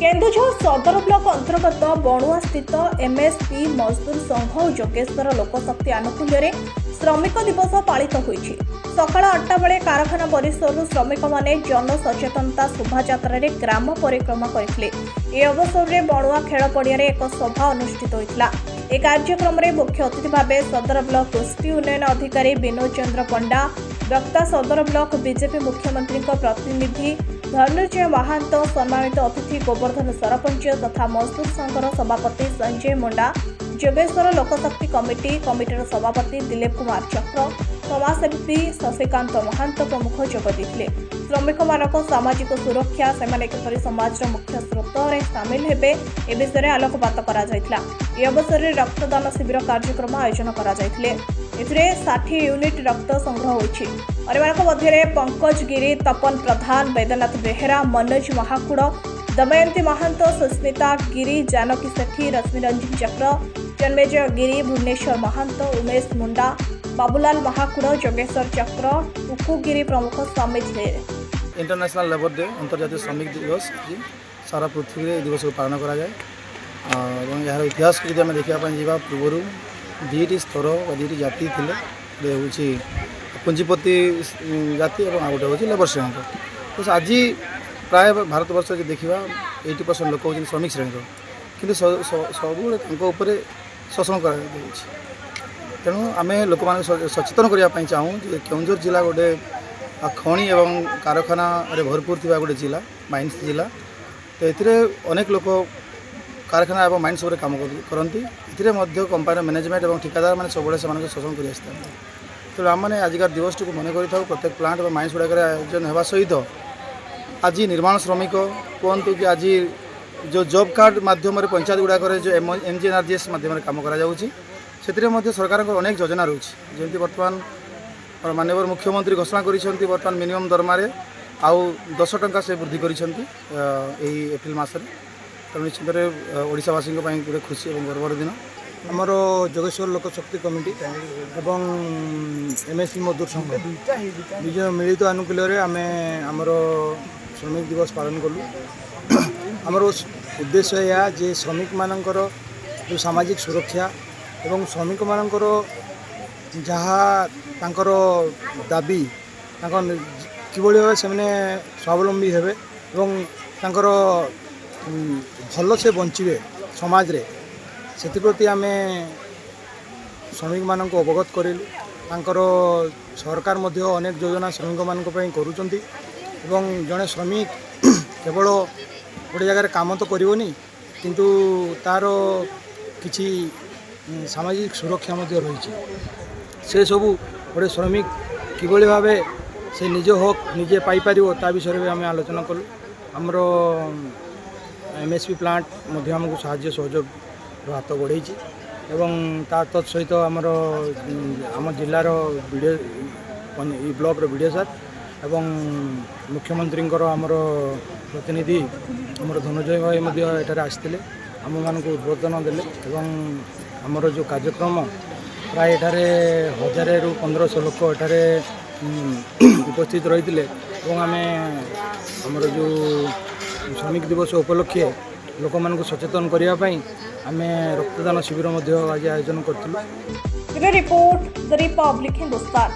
केन्दुझर सदर ब्लक अंतर्गत बणुआ स्थित एमएसपी मजदूर संघ और जोगेश्वर लोकशक्ति आनुकूल्य श्रमिक दिवस पालित होइछि। सकाळ 8टा बेले कारखाना परिसर श्रमिक माने जन सचेतनता शोभायात्रा ग्राम परिक्रमा करथिले। ए अवसर में बणुआ खेल पड़िया एक सभा अनुष्ठित होइतिला। ए कार्यक्रम में मुख्य अतिथि भाव सदर ब्लक कृषि उन्नयन अधिकारी विनोद चंद्र पंडा, वक्ता सदर ब्लक बीजेपी मुख्यमंत्री प्रतिनिधि धनुर्जय महांत, सम्मानित अतिथि गोवर्धन सरपंच तथा मजदूर संघर सभापति संजय मुंडा, जोगेश्वर लोकशक्ति कमिटीर सभापति दिलीप कुमार चक्र, समाजसेवी शशिकांत महांत प्रमुख जोग देथिले। श्रमिक मानक सामाजिक सुरक्षा सेमाने किपरि समाज मुख्य स्रोत रे शामिल हेबे ए विषय आलोकपात करा जायतिला। ए अवसर में रक्तदान शिविर कार्यक्रम आयोजन करा जायतिले। एथिरे 60 यूनिट रक्त संग्रह होइछि। परिवारक मध्य पंकज गिरी, तपन प्रधान, वैद्यनाथ बेहेरा, मनोज महाकुड़, दमयंती महांत, सुस्मिता गिरी, जानकी सेठी, रश्मिरंजन चक्र, जन्मेजय गिरी, भुवनेश्वर महांत, उमेश मुंडा, बाबूलाल महाकुड़, जोगेश्वर चक्र, टुकु गिरी प्रमुख शामिल थे। इंटरनेशनल लेबर डे अंतर्जातीय श्रमिक दिवस आज सारा पृथ्वी में दिवस को पालन करा जाए। यार इतिहास को जब देखा पूर्व दुईटी स्तर और दुईटी जाति थे हूँ पुंजीपति जाति और गोटे हूँ लेबर श्रेणी। तो आज प्राय भारत वर्ष देखा 80% लोक हूँ श्रमिक श्रेणी कि सब शोषण कर तेणु आम लोक सचेतन करने चाहूँ केन्दुझर जिला गोटे खनि एवं कारखाना भरपूर थी गोटे जिला माइंस जिला। तो ये अनेक लोक कारखाना एवं माइंस काम करती कंपानी मैनेजमेंट और ठिकादार मैंने सब से शोषण कर तेणु आम मैंने आजिकार दिवस को मन कर प्रत्येक प्लांट और माइंस गुड़ाक आयोजन होगा सहित आज निर्माण श्रमिक कहतु कि आज जो जॉब कार्ड माध्यम पंचायत गुड़ाक जो MGNRGS माध्यम कम कर सरकार अनेक योजना रही जमी बर्तमान माननीय मुख्यमंत्री घोषणा कर बर्तमान मिनिमम दरमार आउ 10 टंका से वृद्धि कर एप्रिल मसरे। तेणु निश्चित ओडावासी गोटे खुशी और गर्वर दिन आमर जोगेश्वर लोकशक्ति कमिटी एवं MSP मजदूर संघ विजय मिलित आनुकूल्य आम आमर श्रमिक दिवस पालन कलु। आमर उद्देश्य यह जे श्रमिक मानकर जो सामाजिक सुरक्षा एवं श्रमिक मानकर जहाँ तांकर दाबी किभली भाव से स्वावलंबी हेबे एवं तांकर भल से बंचिबे समाज रे से आम श्रमिक मान अवगत करूँ। तांकर सरकार मध्य अनेक योजना श्रमिक मान करुँच जड़े श्रमिक केवल गोटे जगार काम तो करनी किंतु तार किसी सामाजिक सुरक्षा रही से सबू गोटे श्रमिक किभली भाव से निज हक निजे पाइपर ता विषय में आम आलोचना कलु। आमर MSP प्लांट आमको साहाय्य सहयोग हाथ बढ़े तत्सहित आमर आम जिलार ब्लॉक वीडियो सार एवं मुख्यमंत्री आमर प्रतिनिधि आमर धनुर्जय भाई एठार आसते आम मान उद्बोधन देले एवं आमर जो कार्यक्रम प्राय एठारे 1000 ରୁ 1500 लोक एठारे उपस्थित रही आम आमर जो श्रमिक दिवस उपलक्षे लोक मान सचेतन करने आम रक्तदान शिविर आज आयोजन करूँ। Report the Republic Hindustan.